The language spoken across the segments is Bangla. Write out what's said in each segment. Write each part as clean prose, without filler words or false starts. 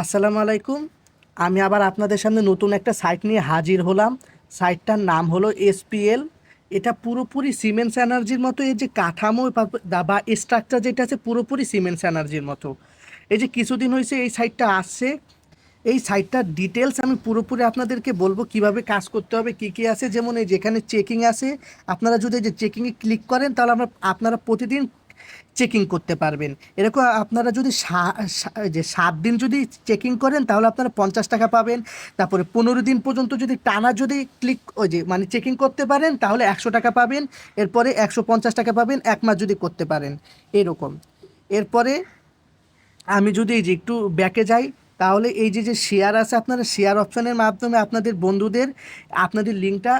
আসসালামু আলাইকুম। আমি আবার আপনাদের সামনে নতুন একটা সাইট নিয়ে হাজির হলাম। সাইটটার নাম হলো এসপিএল। এটা পুরোপুরি সিমেন্স এনার্জির মতো, এই যে কাঠামো বা স্ট্রাকচার যেটা আছে পুরোপুরি সিমেন্স এনার্জির মতো। এই যে কিছুদিন হয়েছে এই সাইটটা আসছে, এই সাইটটার ডিটেলস আমি পুরোপুরি আপনাদেরকে বলবো কিভাবে কাজ করতে হবে, কি কি আছে। যেমন এই যেখানে চেকিং আছে, আপনারা যদি এই যে চেকিংয়ে ক্লিক করেন তাহলে আপনারা প্রতিদিন চেকিং করতে পারবেন। এরকম আপনারা যদি যে 7 দিন যদি চেকিং করেন তাহলে আপনারা 50 টাকা পাবেন। তারপরে 15 দিন পর্যন্ত যদি টানা যদি ক্লিক ওই যে মানে চেকিং করতে পারেন তাহলে 100 টাকা পাবেন। এরপরে 150 টাকা পাবেন 1 মাস যদি করতে পারেন, এরকম। এরপরে আমি যদি এই যে একটু ব্যাকে যাই, তাহলে এই যে যে শেয়ার আছে, আপনারা শেয়ার অপশনের মাধ্যমে আপনাদের বন্ধুদের আপনাদের লিঙ্কটা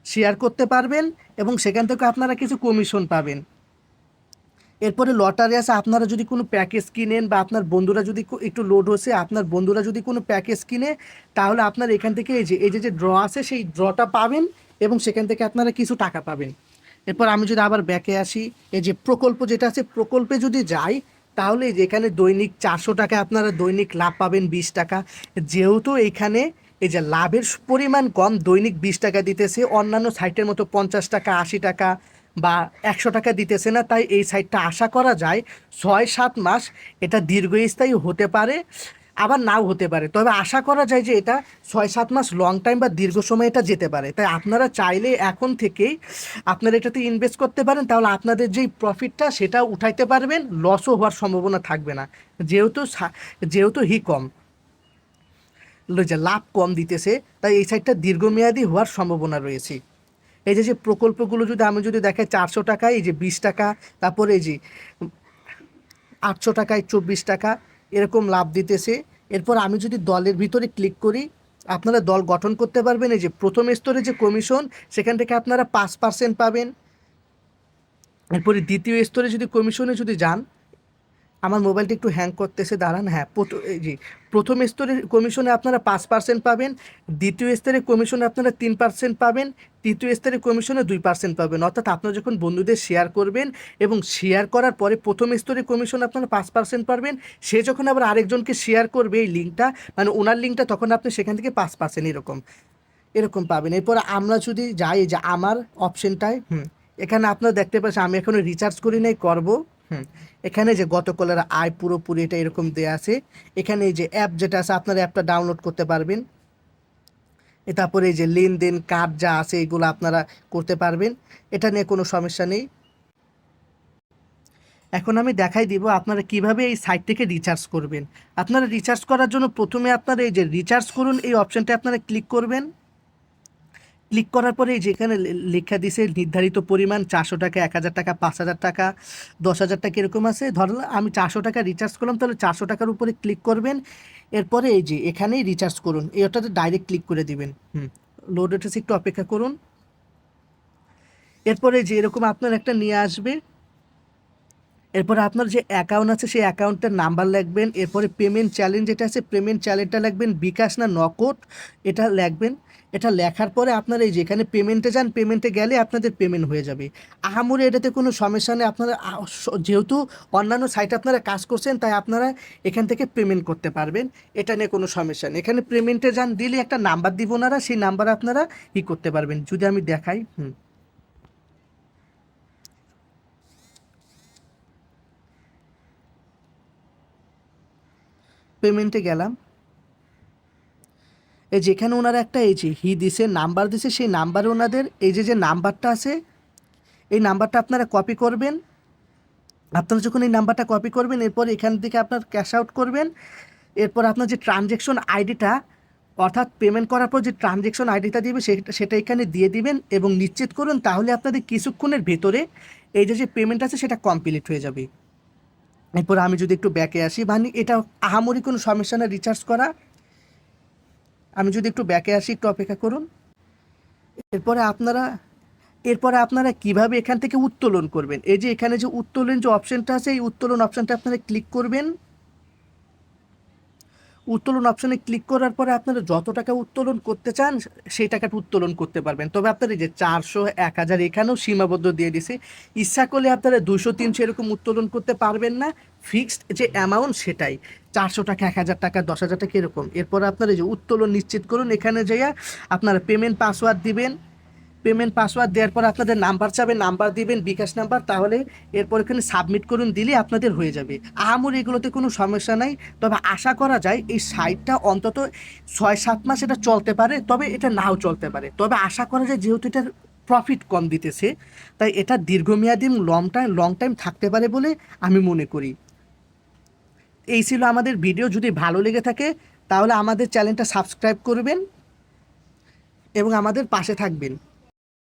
শেয়ার করতে পারবেন এবং সেখান থেকে আপনারা কিছু কমিশন পাবেন। এরপরে লটারি আছে, আপনারা যদি কোনো প্যাকেজ কিনেন বা আপনার বন্ধুরা যদি একটু লোড হচ্ছে, আপনার বন্ধুরা যদি কোনো প্যাকেজ কিনে, তাহলে আপনার এখান থেকে এই যে ড্র আছে সেই ড্রটা পাবেন এবং সেখান থেকে আপনারা কিছু টাকা পাবেন। এরপর আমি যদি আবার ব্যাকে আসি, এই যে প্রকল্প যেটা আছে প্রকল্পে যদি যাই, তাহলে এই যে এখানে দৈনিক 400 টাকা আপনারা দৈনিক লাভ পাবেন 20 টাকা। যেহেতু এখানে এই যে লাভের পরিমাণ কম, দৈনিক 20 টাকা দিতেছে, অন্যান্য সাইটের মতো 50 টাকা 80 টাকা বা 100 টাকা দিতেছে না, তাই এই সাইটটা আশা করা যায় 6-7 মাস এটা দীর্ঘস্থায়ী হতে পারে, আবার নাও হতে পারে। তবে আশা করা যায় যে এটা 6-7 মাস লং টাইম বা দীর্ঘ সময় এটা যেতে পারে। তাই আপনারা চাইলে এখন থেকেই আপনারা এটাতে ইনভেস্ট করতে পারেন, তাহলে আপনাদের যেই প্রফিটটা সেটা উঠাইতে পারবেন, লসও হওয়ার সম্ভাবনা থাকবে না। যেহেতু যেহেতু কম যে লাভ কম দিতেছে, তাই এই সাইটটা দীর্ঘমেয়াদী হওয়ার সম্ভাবনা রয়েছে। এই যে যে প্রকল্পগুলো যদি আমি যদি দেখাই, 400 টাকায় এই যে 20 টাকা, তারপরে এই যে 800 টাকায় 24 টাকা এরকম লাভ দিতেছে। এরপর আমি যদি দলের ভিতরে ক্লিক করি, আপনারা দল গঠন করতে পারবেন। এই যে প্রথম স্তরে যে কমিশন, সেখান থেকে আপনারা 5% পাবেন। এরপরে দ্বিতীয় স্তরে যদি কমিশনে যদি যান, আমার মোবাইলটা একটু হ্যাং করতেছে, দাঁড়ান। হ্যাঁ, এই যে প্রথম স্তরের কমিশনে আপনারা 5% পাবেন, দ্বিতীয় স্তরের কমিশনে আপনারা 3% পাবেন, তৃতীয় স্তরের কমিশনে 2% পাবেন। অর্থাৎ আপনারা যখন বন্ধুদের শেয়ার করবেন এবং শেয়ার করার পরে প্রথম স্তরের কমিশন আপনারা 5% পাবেন, সে যখন আবার আরেকজনকে শেয়ার করবে এই লিঙ্কটা, মানে ওনার লিঙ্কটা, তখন আপনি সেখান থেকে 5% এরকম এরকম পাবেন। এরপর আমরা যদি যাই এই যে আমার অপশনটায়, এখানে আপনারা দেখতে পাচ্ছেন আমি এখনো রিচার্জ করি নাই, করব। হুম এখানে যে গতকালের আয় পুরোপুরি এটা এরকম দেয়া আছে। এখানে এই যে অ্যাপ যেটা আছে, আপনারা অ্যাপটা ডাউনলোড করতে পারবেন। তারপরে এই যে লেনদেন কার্ড যা আছে এগুলো আপনারা করতে পারবেন, এটা নিয়ে কোনো সমস্যা নেই। এখন আমি দেখাই দিব আপনারা কিভাবে এই সাইট থেকে রিচার্জ করবেন। আপনারা রিচার্জ করার জন্য প্রথমে আপনারা এই যে রিচার্জ করুন এই অপশনটা আপনারা ক্লিক করবেন। ক্লিক করার পরে যেখানে লেখা দিছে নির্ধারিত পরিমাণ 400 টাকা, 1000 টাকা, 5000 টাকা, 10,000 টাকা এরকম আছে। ধরলাম আমি 400 টাকা রিচার্জ করলাম, তাহলে 400 টাকার উপরে ক্লিক করবেন। এরপরে এই যে এখানেই রিচার্জ করুন, এই ওটাতে ডাইরেক্ট ক্লিক করে দিবেন। লোড হতেছে, একটু অপেক্ষা করুন। এরপরে যে এরকম আপনার একটা নিয়ে আসবে। এরপরে আপনার যে অ্যাকাউন্ট আছে সেই অ্যাকাউন্টের নাম্বার লিখবেন। এরপরে পেমেন্ট চ্যালেঞ্জ যেটা আছে পেমেন্ট চ্যালেঞ্জটা লিখবেন, বিকাশ না নগদ এটা লিখবেন। এটা লেখার পরে আপনার এই যেখানে পেমেন্টে যান, পেমেন্টে গেলে আপনাদের পেমেন্ট হয়ে যাবে। আহামরি এটাতে কোনো সমস্যা নেই। আপনারা যেহেতু অন্যান্য সাইটে আপনারা কাজ করছেন, তাই আপনারা এখান থেকে পেমেন্ট করতে পারবেন, এটা নিয়ে কোনো সমস্যা নেই। এখানে পেমেন্টে যান, দিলে একটা নাম্বার দিব ওনারা, সেই নাম্বারে আপনারা করতে পারবেন। যদি আমি দেখাই, পেমেন্টে গেলাম। এই যেখানে ওনারা একটা এই যে দিছে নাম্বার দিছে, সেই নাম্বারে ওনাদের এই যে যে নাম্বারটা আছে এই নাম্বারটা আপনারা কপি করবেন। আপনারা যখন এই নাম্বারটা কপি করবেন, এরপর এখান থেকে আপনার ক্যাশ আউট করবেন। এরপর আপনার যে ট্রানজ্যাকশন আইডিটা, অর্থাৎ পেমেন্ট করার পর যে ট্রানজ্যাকশন আইডিটা দিবে সেটা এখানে দিয়ে দিবেন এবং নিশ্চিত করুন, তাহলে আপনাদের কিছুক্ষণের ভেতরে এই যে যে পেমেন্ট আছে সেটা কমপ্লিট হয়ে যাবে। এরপর আমি যদি একটু ব্যাকে আসি, মানে এটা আহামরি কোনো সমস্যা না রিচার্জ করা। আমি যদি একটু ব্যাকে আসি, একটু অপেক্ষা করুন। এরপরে আপনারা কিভাবে এখান থেকে উত্তোলন করবেন, এই যে এখানে যে উত্তোলন যে অপশনটা আছে, এই উত্তোলন অপশনটা আপনারা ক্লিক করবেন। উত্তোলন অপশনে ক্লিক করার পরে আপনারা যত টাকা উত্তোলন করতে চান সেই টাকাটা উত্তোলন করতে পারবেন। তবে আপনারা এই যে 400, 1000 এখানেও সীমাবদ্ধ দিয়ে দিছে। ইচ্ছা করলে আপনারা 200, 300 এরকম উত্তোলন করতে পারবেন না, ফিক্সড যে অ্যামাউন্ট সেটাই 400 টাকা, 1000 টাকা, 10,000 টাকা এরকম। এরপর আপনারা এই যে উত্তোলন নিশ্চিত করুন, এখানে যাইয়া আপনারা পেমেন্ট পাসওয়ার্ড দিবেন। পেমেন্ট পাসওয়ার্ড দেওয়ার পর আপনাদের নাম্বার চাবে, নাম্বার দিবেন, বিকাশ নাম্বার, তাহলে এরপর এখানে সাবমিট করুন, দিলে আপনাদের হয়ে যাবে। আহামরি এগুলোতে কোনো সমস্যা নাই। তবে আশা করা যায় এই সাইটটা অন্তত 6-7 মাস এটা চলতে পারে, তবে এটা নাও চলতে পারে। তবে আশা করা যায় যেহেতু এটার প্রফিট কম দিতেছে, তাই এটা দীর্ঘমেয়াদী এবং লং টাইম থাকতে পারে বলে আমি মনে করি। এই ছিল আমাদের ভিডিও। যদি ভালো লেগে থাকে তাহলে আমাদের চ্যানেলটা সাবস্ক্রাইব করবেন এবং আমাদের পাশে থাকবেন।